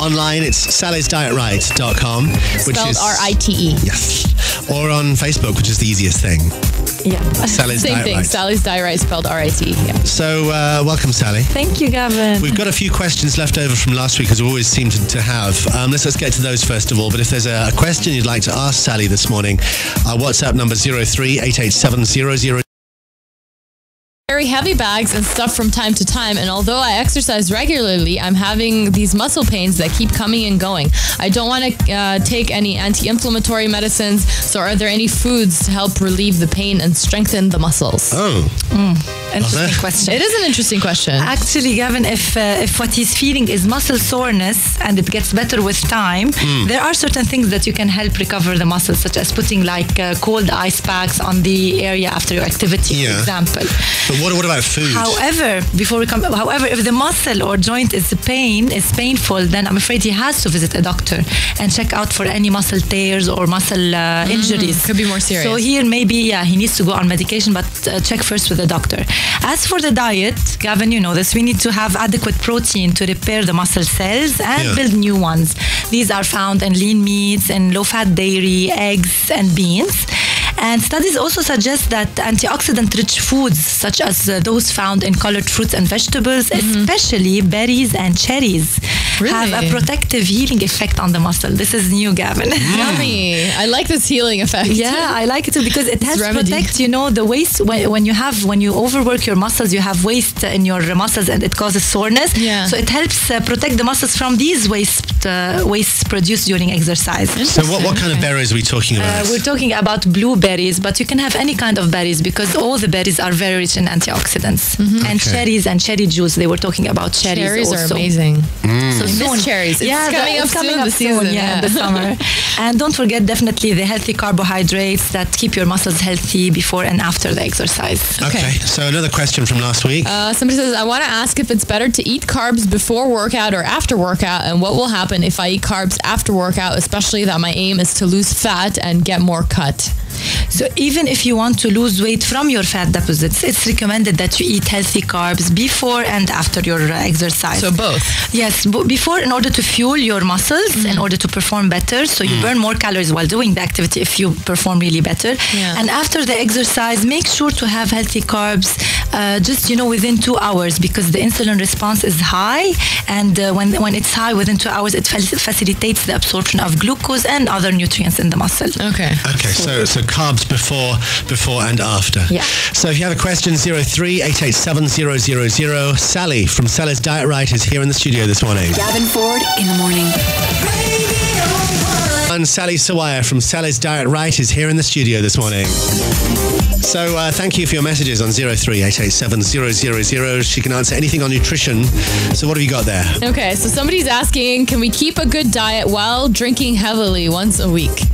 online, it's sallysdietright.com. Spelled R-I-T-E. Yes. Or on Facebook, which is the easiest thing. Yeah. Sally's Same Diet thing. Right. Sally's Diet Right, spelled R-I-T. Yeah. So, welcome, Sally. Thank you, Gavin. We've got a few questions left over from last week, as we always seem to have. Let's get to those first of all. But if there's a question you'd like to ask Sally this morning, our WhatsApp number 03-887-00. Carry heavy bags and stuff from time to time, and although I exercise regularly, I'm having these muscle pains that keep coming and going. I don't want to take any anti-inflammatory medicines, so are there any foods to help relieve the pain and strengthen the muscles? Interesting question. It is an interesting question. Actually, Gavin, if what he's feeling is muscle soreness and it gets better with time, there are certain things that you can help recover the muscles, such as putting cold ice packs on the area after your activity, for example. But what about food? However, if the muscle or joint is painful, then I'm afraid he has to visit a doctor and check out for any muscle tears or muscle injuries. Could be more serious. So here maybe he needs to go on medication, but check first with the doctor. As for the diet, Gavin, you know this, we need to have adequate protein to repair the muscle cells and build new ones. These are found in lean meats and low-fat dairy, eggs, and beans. And studies also suggest that antioxidant-rich foods, such as those found in colored fruits and vegetables, especially berries and cherries, have a protective healing effect on the muscle. This is new, Gavin. Yummy. I like this healing effect. Yeah, I like it too because it helps protect, the waste. When you overwork your muscles, you have waste in your muscles and it causes soreness. Yeah. So it helps protect the muscles from these waste produced during exercise. So what kind of berries are we talking about? We're talking about blueberries, but you can have any kind of berries because all the berries are very rich in antioxidants. And cherries and cherry juice. They were talking about cherries also. Are amazing. So soon, cherries. It's coming up the season. The summer. And don't forget definitely the healthy carbohydrates that keep your muscles healthy before and after the exercise. Okay. So another question from last week. Somebody says, I want to ask if it's better to eat carbs before workout or after workout, and what will happen if I eat carbs after workout, especially that my aim is to lose fat and get more cut. So even if you want to lose weight from your fat deposits, it's recommended that you eat healthy carbs before and after your exercise. So both? Yes, before in order to fuel your muscles, in order to perform better. So you burn more calories while doing the activity if you perform really better. Yeah. And after the exercise, make sure to have healthy carbs just, within 2 hours because the insulin response is high. And when it's high within 2 hours, it facilitates the absorption of glucose and other nutrients in the muscle. Okay. So carbs before and after. Yeah. So if you have a question, 03-887-000. Sally from Sally's Diet Right is here in the studio this morning. Gavin Ford in the morning. And Sally Sawaya from Sally's Diet Right is here in the studio this morning. So thank you for your messages on 03-887-000. She can answer anything on nutrition. So what have you got there? Okay, so somebody's asking, can we keep a good diet while drinking heavily once a week?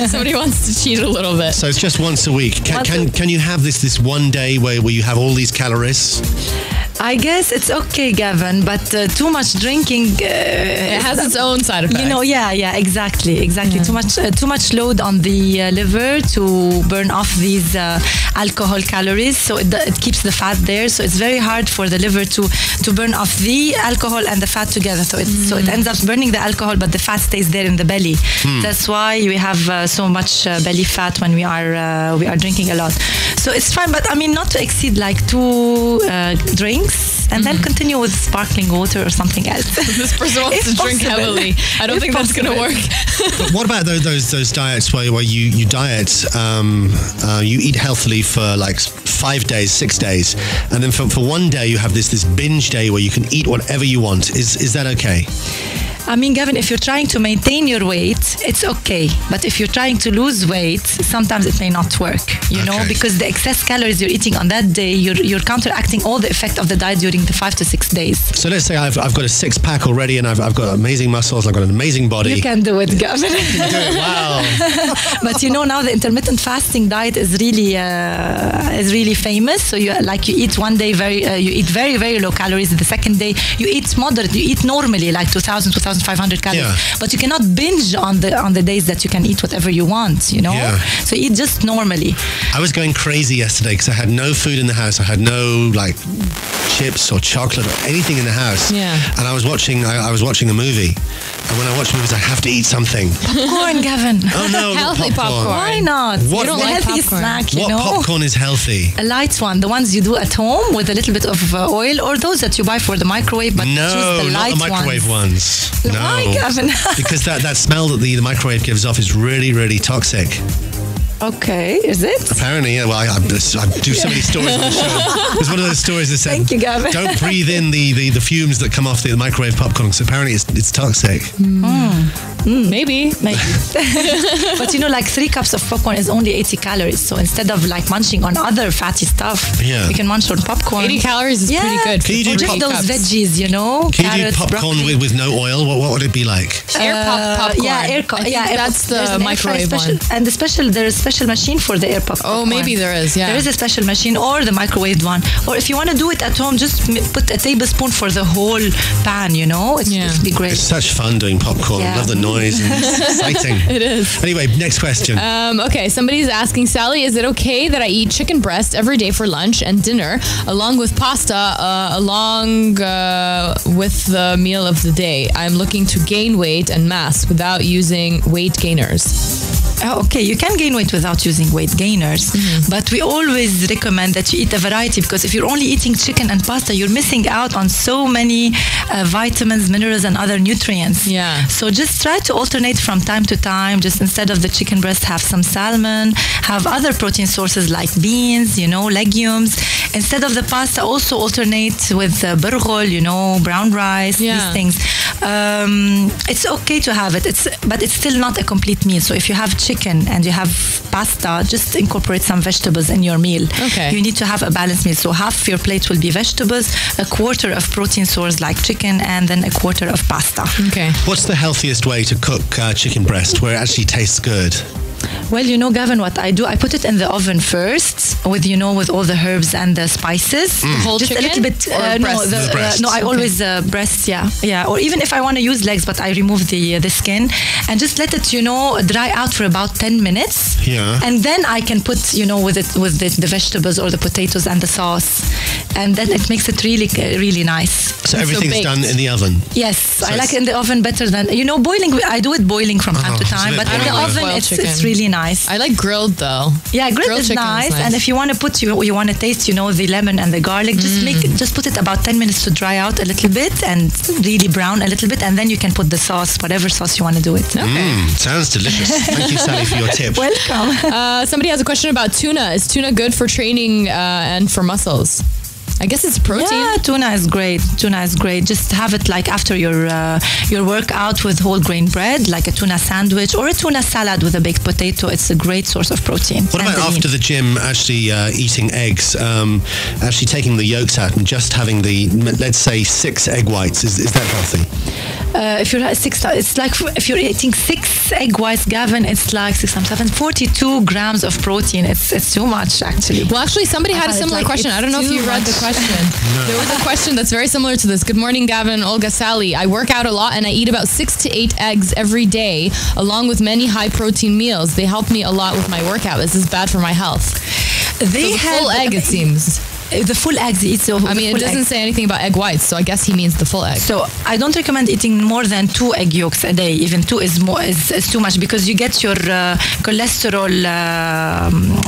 Somebody wants to cheat a little bit. So it's just once a week. Can you have this one day where you have all these calories? I guess it's okay, Gavin, but too much drinking it has its own side effects. Exactly. Yeah. Too much load on the liver to burn off these alcohol calories, so it keeps the fat there. So it's very hard for the liver to burn off the alcohol and the fat together. So it ends up burning the alcohol, but the fat stays there in the belly. That's why we have so much belly fat when we are drinking a lot. So it's fine, but I mean not to exceed 2 drinks. And then continue with sparkling water or something else. This person wants to drink heavily. I don't think that's going to work. But what about those diets where you diet, you eat healthily for 5 days, 6 days, and then for one day you have this binge day where you can eat whatever you want. Is that okay? I mean, Gavin, if you're trying to maintain your weight, it's okay. But if you're trying to lose weight, sometimes it may not work, because the excess calories you're eating on that day, you're counteracting all the effect of the diet during the 5 to 6 days. So let's say I've got a 6-pack already and I've got amazing muscles, I've got an amazing body. You can do it, Gavin. You can do it, wow. But now the intermittent fasting diet is really famous. So you eat one day you eat very, very low calories. The second day you eat moderate, you eat normally 2,000, 2,500 calories. Yeah. But you cannot binge on the days that you can eat whatever you want, you know? Yeah. So eat just normally. I was going crazy yesterday because I had no food in the house. I had no like chips or chocolate or anything in the house. Yeah. And I was watching a movie. And when I watch movies, I have to eat something. Popcorn, Gavin. Oh no, not Healthy popcorn. Why not? What- You don't what- like healthy popcorn? snack, you What know? popcorn is healthy? A light one, the ones you do at home with a little bit of oil, or those that you buy for the microwave, but choose No, the not light the microwave ones. No. Why, Gavin? Because that smell that the microwave gives off is really, really toxic. Okay, is it? Apparently, yeah. Well, I do so many stories on the show. There's one of those stories that said, Thank you, Gavin. don't breathe in the fumes that come off the microwave popcorn, because apparently it's toxic. Maybe. But you know, like 3 cups of popcorn is only 80 calories. So instead of like munching on other fatty stuff, Yeah. you can munch on popcorn. 80 calories is pretty good. Can you do Or just pop- those cups. veggies, you know? Can you do carrots, popcorn broccoli. with no oil? What would it be like? Popcorn. Yeah, I think air that's there's the an air fryer microwave special, one. and there is a special machine for the air popcorn. Oh, maybe there is, yeah. There is a special machine, or the microwaved one. Or if you want to do it at home, just put a tablespoon for the whole pan, you know? It'll be great. It's such fun doing popcorn. Yeah. Love the noise and it's exciting. It is. Anyway, next question. Okay, somebody's asking, Sally, is it okay that I eat chicken breast every day for lunch and dinner, along with pasta, along with the meal of the day? I'm looking to gain weight and mass without using weight gainers. Oh, okay, you can gain weight without using weight gainers, but we always recommend that you eat a variety, because if you're only eating chicken and pasta, you're missing out on so many vitamins, minerals, and other nutrients. Yeah. So just try to alternate from time to time. Just instead of the chicken breast, have some salmon, have other protein sources like beans, you know, legumes. Instead of the pasta, also alternate with burghol, you know, brown rice, these things. It's okay to have it, but it's still not a complete meal. So if you have chicken and you have pasta, just incorporate some vegetables in your meal. Okay. You need to have a balanced meal. So half your plate will be vegetables, a quarter of protein source like chicken, and then a quarter of pasta. Okay. What's the healthiest way to cook chicken breast where it actually tastes good? Well, you know, Gavin, what I do, I put it in the oven first with, you know, with all the herbs and the spices. Whole Just chicken? a little bit. Or breast? The breast. No, I always breast, yeah. Or even if I want to use legs, but I remove the skin and just let it, you know, dry out for about 10 minutes. Yeah. And then I can put, you know, with the vegetables or the potatoes and the sauce, and then it makes it really, really nice. So everything's baked. done in the oven? Yes, I like it in the oven better than, you know, boiling. I do it boiling from time to it's a time, bit but in the boring. oven, Boiled it's chicken. really nice. I like grilled though. Yeah, grilled is chicken nice. is nice. And if you want to put, you want to taste, you know, the lemon and the garlic, just put it about 10 minutes to dry out a little bit and really brown a little bit, and then you can put the sauce, whatever sauce you want to do it. Sounds delicious. Thank you, Sally, for your tip. Welcome. Somebody has a question about tuna. Is tuna good for training and for muscles? I guess it's protein. Yeah, tuna is great. Just have it like after your workout with whole grain bread, like a tuna sandwich or a tuna salad with a baked potato. It's a great source of protein. What about after the gym, actually eating eggs, actually taking the yolks out and just having let's say 6 egg whites? Is that healthy? If you're at 6, it's like if you're eating 6 egg whites, Gavin, it's like 6 times 7, 42 grams of protein. It's too much, actually. Well, actually, somebody had a find it similar like question. it's I don't know if too you read the much. question. There was a question that's very similar to this. Good morning, Gavin, Olga, Sally. I work out a lot and I eat about 6 to 8 eggs every day, along with many high protein meals. They help me a lot with my workout. Is this bad for my health? They So the full egg, it seems. The full eggs, it doesn't say anything about egg whites, so I guess he means the full egg. So I don't recommend eating more than 2 egg yolks a day. Even 2 is too much, because you get your cholesterol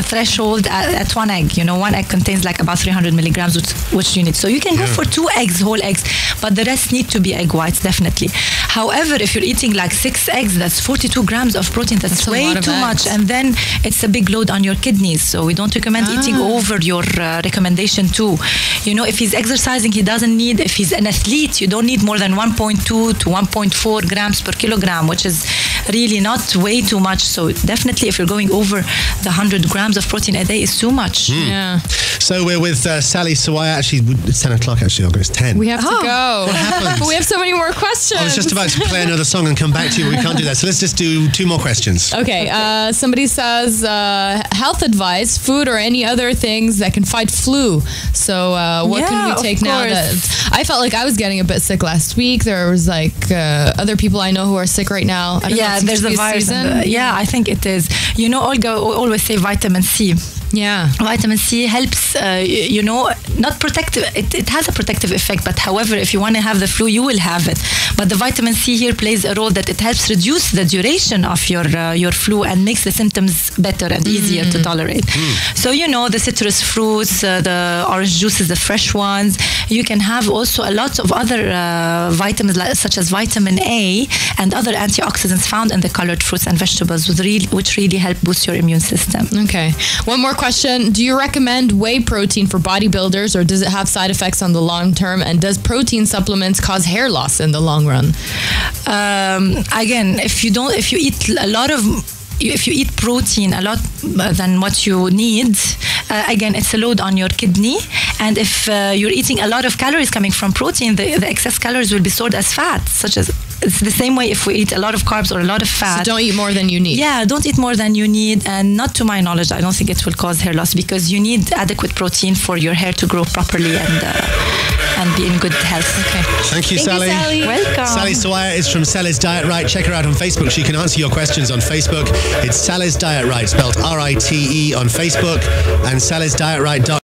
threshold at 1 egg. You know, 1 egg contains like about 300 milligrams, which you need. So you can go for 2 eggs, whole eggs, but the rest need to be egg whites, definitely. However, if you're eating like 6 eggs, that's 42 grams of protein. That's way too much, and then it's a big load on your kidneys. So we don't recommend eating over your recommendation too. You know, if he's exercising, he doesn't need, if he's an athlete, you don't need more than 1.2 to 1.4 grams per kilogram, which is really not way too much. So definitely, if you're going over the 100 grams of protein a day, is too much. Yeah. So we're with Sally Sawaya. Actually, it's 10 o'clock actually, Olga. It's 10. We have to go. What happened? But we have so many more questions. I was just about to play another song and come back to you, but we can't do that. So let's just do 2 more questions. Okay. Somebody says health advice, food or any other things that can fight flu. So what can we take now? I felt like I was getting a bit sick last week. There was like other people I know who are sick right now. I don't know, there's a virus. I think it is. You know, Olga always say vitamin C. Yeah. Vitamin C helps, not protective. It has a protective effect, but however, if you want to have the flu, you will have it. But the vitamin C here plays a role that it helps reduce the duration of your flu and makes the symptoms better and easier to tolerate. So, the citrus fruits, the orange juices, the fresh ones. You can have also a lot of other vitamins, such as vitamin A and other antioxidants found in the colored fruits and vegetables, which really help boost your immune system. Okay. One more question. Do you recommend whey protein for bodybuilders, or does it have side effects on the long term? And does protein supplements cause hair loss in the long run? Again, if you eat protein a lot than what you need, again, it's a load on your kidney. And if you're eating a lot of calories coming from protein, the excess calories will be stored as fat, it's the same way if we eat a lot of carbs or a lot of fat. So don't eat more than you need. Yeah, don't eat more than you need. And not to my knowledge, I don't think it will cause hair loss, because you need adequate protein for your hair to grow properly and be in good health. Okay. Thank you, Sally. Welcome. Sally Sawaya is from Sally's Diet Right. Check her out on Facebook. She can answer your questions on Facebook. It's Sally's Diet Right, spelled R-I-T-E on Facebook, and SallysDietRight.com.